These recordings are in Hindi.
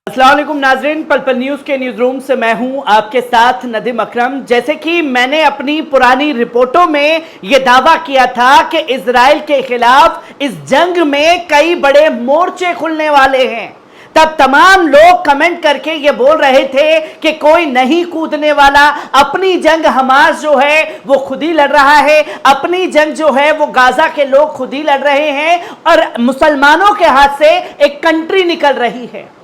अस्सलाम वालेकुम नाजरीन, पल पल न्यूज के न्यूज रूम से मैं हूं आपके साथ नदीम अकरम। जैसे कि मैंने अपनी पुरानी रिपोर्टों में यह दावा किया था कि इजराइल के खिलाफ इस जंग में कई बड़े मोर्चे खुलने वाले हैं, तब तमाम लोग कमेंट करके ये बोल रहे थे कि कोई नहीं कूदने वाला, अपनी जंग हमास जो है वो खुद ही लड़ रहा है, अपनी जंग जो है वो गाजा के लोग खुद ही लड़ रहे हैं और मुसलमानों के हाथ से एक कंट्री निकल रही है।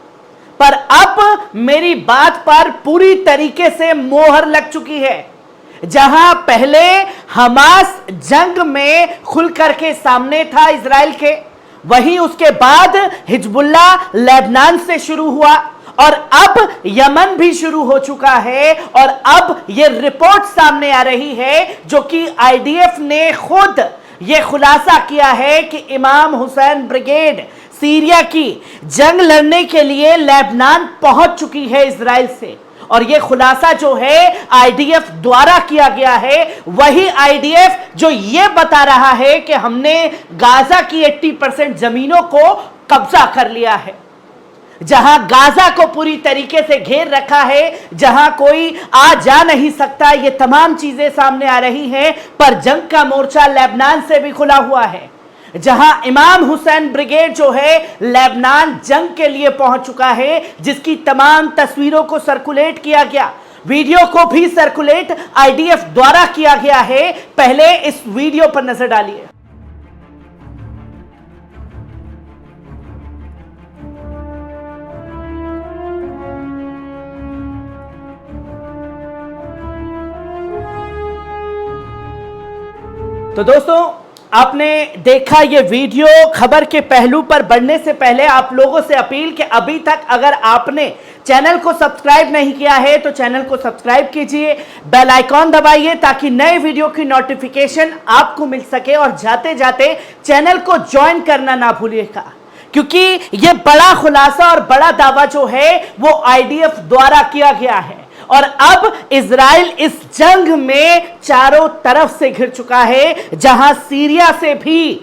पर अब मेरी बात पर पूरी तरीके से मोहर लग चुकी है। जहां पहले हमास जंग में खुल करके सामने था इजराइल के, वहीं उसके बाद हिजबुल्लाह लेबनान से शुरू हुआ और अब यमन भी शुरू हो चुका है। और अब यह रिपोर्ट सामने आ रही है जो कि आईडीएफ ने खुद यह खुलासा किया है कि इमाम हुसैन ब्रिगेड सीरिया की जंग लड़ने के लिए लेबनान पहुंच चुकी है इजराइल से। और यह खुलासा जो है आईडीएफ द्वारा किया गया है, वही आईडीएफ जो यह बता रहा है कि हमने गाजा की 80% जमीनों को कब्जा कर लिया है, जहां गाजा को पूरी तरीके से घेर रखा है, जहां कोई आ जा नहीं सकता। ये तमाम चीजें सामने आ रही हैं, पर जंग का मोर्चा लेबनान से भी खुला हुआ है, जहां इमाम हुसैन ब्रिगेड जो है लेबनान जंग के लिए पहुंच चुका है, जिसकी तमाम तस्वीरों को सर्कुलेट किया गया, वीडियो को भी सर्कुलेट आईडीएफ द्वारा किया गया है। पहले इस वीडियो पर नजर डालिए। तो दोस्तों, आपने देखा ये वीडियो। खबर के पहलू पर बढ़ने से पहले आप लोगों से अपील कि अभी तक अगर आपने चैनल को सब्सक्राइब नहीं किया है तो चैनल को सब्सक्राइब कीजिए, बेल आइकॉन दबाइए ताकि नए वीडियो की नोटिफिकेशन आपको मिल सके। और जाते जाते चैनल को ज्वाइन करना ना भूलिएगा, क्योंकि ये बड़ा खुलासा और बड़ा दावा जो है वो आईडीएफ द्वारा किया गया है। और अब इजराइल इस जंग में चारों तरफ से घिर चुका है, जहां सीरिया से भी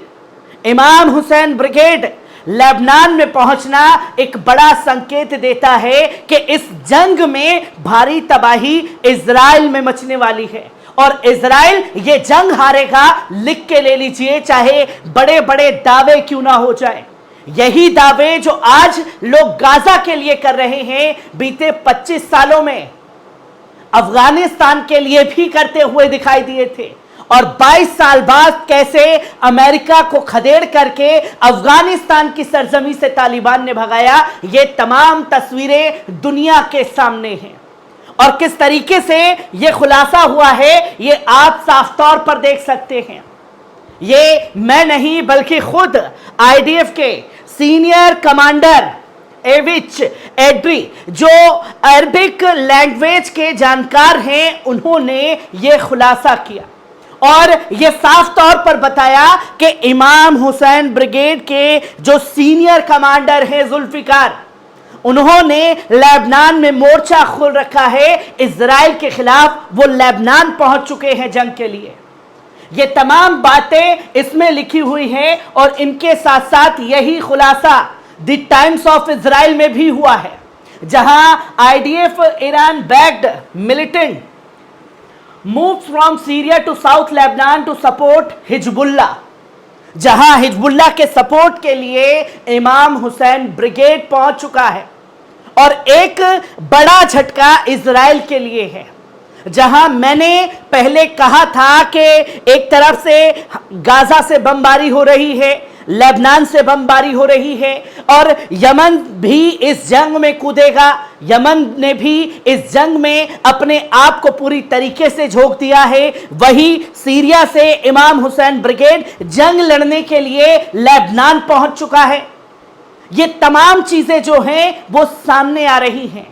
इमाम हुसैन ब्रिगेड लेबनान में पहुंचना एक बड़ा संकेत देता है कि इस जंग में भारी तबाही इजराइल में मचने वाली है। और इजराइल ये जंग हारेगा, लिख के ले लीजिए, चाहे बड़े बड़े दावे क्यों ना हो जाए। यही दावे जो आज लोग गाजा के लिए कर रहे हैं, बीते 25 सालों में अफगानिस्तान के लिए भी करते हुए दिखाई दिए थे। और 22 साल बाद कैसे अमेरिका को खदेड़ करके अफगानिस्तान की सरजमी से तालिबान ने भगाया, ये तमाम तस्वीरें दुनिया के सामने हैं। और किस तरीके से ये खुलासा हुआ है, ये आप साफ तौर पर देख सकते हैं। ये मैं नहीं बल्कि खुद आईडीएफ के सीनियर कमांडर एविच एड्री, जो अरबिक लैंग्वेज के जानकार हैं, उन्होंने यह खुलासा किया और यह साफ तौर पर बताया कि इमाम हुसैन ब्रिगेड के जो सीनियर कमांडर हैं जुल्फिकार, उन्होंने लेबनान में मोर्चा खोल रखा है इजराइल के खिलाफ। वो लेबनान पहुंच चुके हैं जंग के लिए। ये तमाम बातें इसमें लिखी हुई हैं और इनके साथ साथ यही खुलासा द टाइम्स ऑफ इजराइल में भी हुआ है, जहां IDF Iran backed militant move from Syria to south Lebanon to support Hezbollah, जहां हिजबुल्लाह के सपोर्ट के लिए इमाम हुसैन ब्रिगेड पहुंच चुका है। और एक बड़ा झटका इजराइल के लिए है, जहां मैंने पहले कहा था कि एक तरफ से गाजा से बमबारी हो रही है, लेबनान से बमबारी हो रही है और यमन भी इस जंग में कूदेगा। यमन ने भी इस जंग में अपने आप को पूरी तरीके से झोंक दिया है। वही सीरिया से इमाम हुसैन ब्रिगेड जंग लड़ने के लिए लेबनान पहुंच चुका है। ये तमाम चीजें जो हैं वो सामने आ रही हैं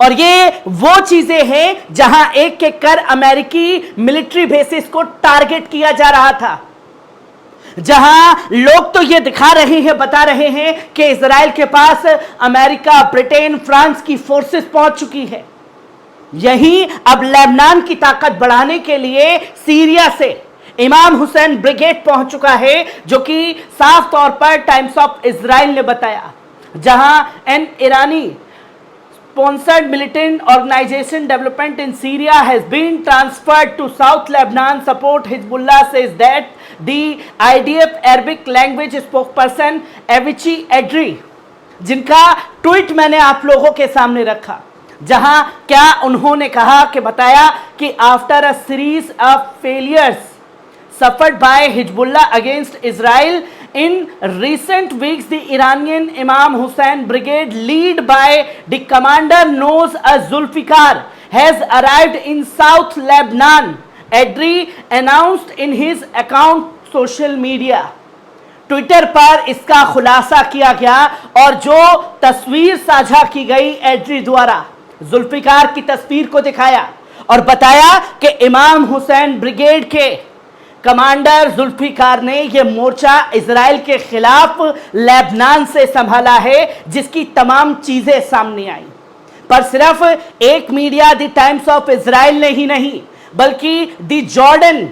और ये वो चीजें हैं जहां एक एक कर अमेरिकी मिलिट्री बेसिस को टारगेट किया जा रहा था, जहां लोग तो ये दिखा रहे हैं, बता रहे हैं कि इजराइल के पास अमेरिका, ब्रिटेन, फ्रांस की फोर्सेस पहुंच चुकी है। यही अब लेबनान की ताकत बढ़ाने के लिए सीरिया से इमाम हुसैन ब्रिगेड पहुंच चुका है, जो कि साफ तौर पर टाइम्स ऑफ इजराइल ने बताया, जहां N Irani sponsored militant organization development in Syria has been transferred to South Lebanon. Support Hezbollah says that the IDF Arabic language spokesperson Avici Edri, जिनका ट्वीट मैंने आप लोगों के सामने रखा, जहां क्या उन्होंने कहा कि बताया कि after a series of failures suffered by Hezbollah against Israel in recent weeks, the Iranian Imam Hussein brigade, led by the commander known as Zulfikar, has arrived in South Lebanon. Edri announced in his account social media. Twitter पर इसका खुलासा किया गया और जो तस्वीर साझा की गई एड्री द्वारा, जुल्फिकार की तस्वीर को दिखाया और बताया कि इमाम हुसैन ब्रिगेड के कमांडर जुल्फिकार ने यह मोर्चा इजराइल के खिलाफ लेबनान से संभाला है, जिसकी तमाम चीजें सामने आई। पर सिर्फ एक media the times of Israel ने ही नहीं, बल्कि द जॉर्डन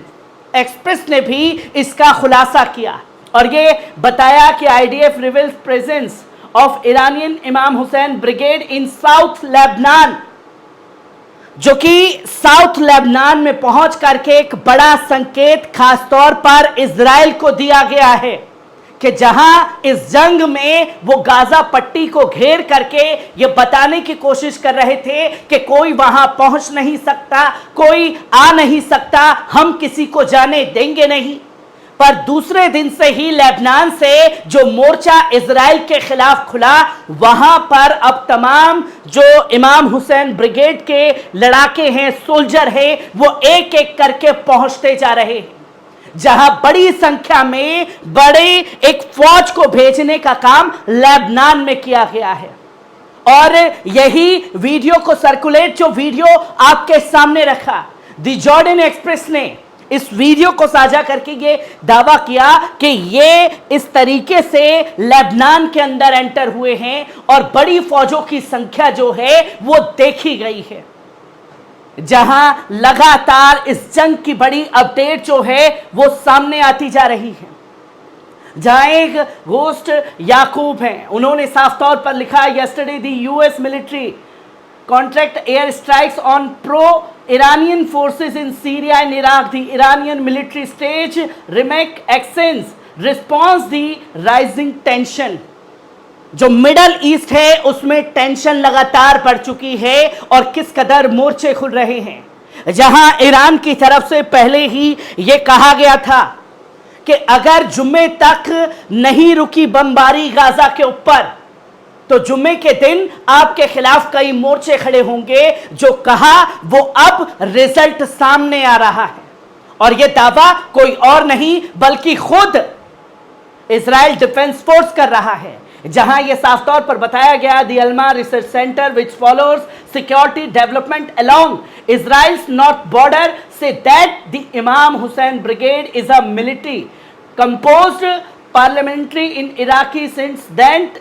एक्सप्रेस ने भी इसका खुलासा किया और ये बताया कि IDF reveals presence of Iranian इमाम हुसैन ब्रिगेड इन साउथ लेबनान, जो कि साउथ लेबनान में पहुंच करके एक बड़ा संकेत खासतौर पर इजराइल को दिया गया है कि जहां इस जंग में वो गाजा पट्टी को घेर करके ये बताने की कोशिश कर रहे थे कि कोई वहां पहुंच नहीं सकता, कोई आ नहीं सकता, हम किसी को जाने देंगे नहीं। पर दूसरे दिन से ही लेबनान से जो मोर्चा इजराइल के खिलाफ खुला, वहां पर अब तमाम जो इमाम हुसैन ब्रिगेड के लड़ाके हैं, सोल्जर हैं, वो एक एक करके पहुंचते जा रहे हैं, जहां बड़ी संख्या में बड़े एक फौज को भेजने का काम लेबनान में किया गया है। और यही वीडियो को सर्कुलेट, जो वीडियो आपके सामने रखा, द जॉर्डन एक्सप्रेस ने इस वीडियो को साझा करके ये दावा किया कि ये इस तरीके से लेबनान के अंदर एंटर हुए हैं और बड़ी फौजों की संख्या जो है वो देखी गई है, जहां लगातार इस जंग की बड़ी अपडेट जो है वो सामने आती जा रही है। जहां एक होस्ट याकूब हैं, उन्होंने साफ तौर पर लिखा, yesterday the US military contract air strikes on pro-Iranian forces in Syria and Iraq. The Iranian military stage remark actions response the rising tension. जो मिडल ईस्ट है उसमें टेंशन लगातार बढ़ चुकी है और किस कदर मोर्चे खुल रहे हैं, जहां ईरान की तरफ से पहले ही यह कहा गया था कि अगर जुम्मे तक नहीं रुकी बमबारी गाजा के ऊपर तो जुम्मे के दिन आपके खिलाफ कई मोर्चे खड़े होंगे। जो कहा वो अब रिजल्ट सामने आ रहा है और यह दावा कोई और नहीं बल्कि खुद इजराइल डिफेंस फोर्स कर रहा है, जहां यह साफ तौर पर बताया गया, the Alma research center which follows security development along Israel's north border से that the Imam Hussain brigade is a military composed parliamentary in Iraqi since that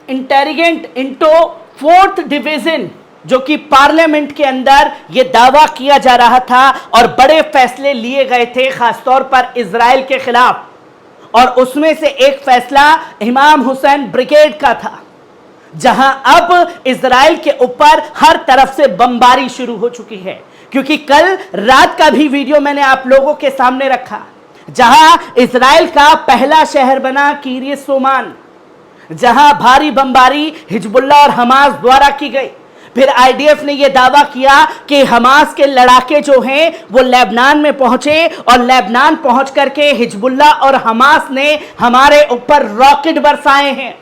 integrated into 4th division, जो कि पार्लियामेंट के अंदर यह दावा किया जा रहा था और बड़े फैसले लिए गए थे खासतौर पर इजराइल के खिलाफ, और उसमें से एक फैसला इमाम हुसैन ब्रिगेड का था, जहां अब इजराइल के ऊपर हर तरफ से बमबारी शुरू हो चुकी है। क्योंकि कल रात का भी वीडियो मैंने आप लोगों के सामने रखा, जहां इजराइल का पहला शहर बना किरियत सोमान, जहां भारी बमबारी हिजबुल्लाह और हमास द्वारा की गई। फिर आईडीएफ ने यह दावा किया कि हमास के लड़ाके जो हैं वो लेबनान में पहुंचे और लेबनान पहुंच करके हिजबुल्लाह और हमास ने हमारे ऊपर रॉकेट बरसाए हैं।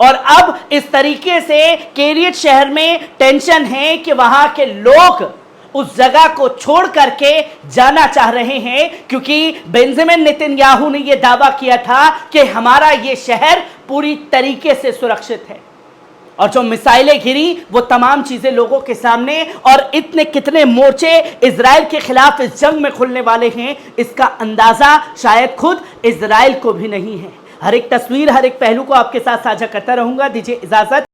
और अब इस तरीके से किरियत शहर में टेंशन है कि वहां के लोग उस जगह को छोड़ करके जाना चाह रहे हैं, क्योंकि बेंजामिन नेतन्याहू ने यह दावा किया था कि हमारा यह शहर पूरी तरीके से सुरक्षित है। और जो मिसाइलें गिरी वो तमाम चीजें लोगों के सामने, और इतने कितने मोर्चे इजराइल के खिलाफ इस जंग में खुलने वाले हैं, इसका अंदाजा शायद खुद इजराइल को भी नहीं है। हर एक तस्वीर, हर एक पहलू को आपके साथ साझा करता रहूंगा। दीजिए इजाजत,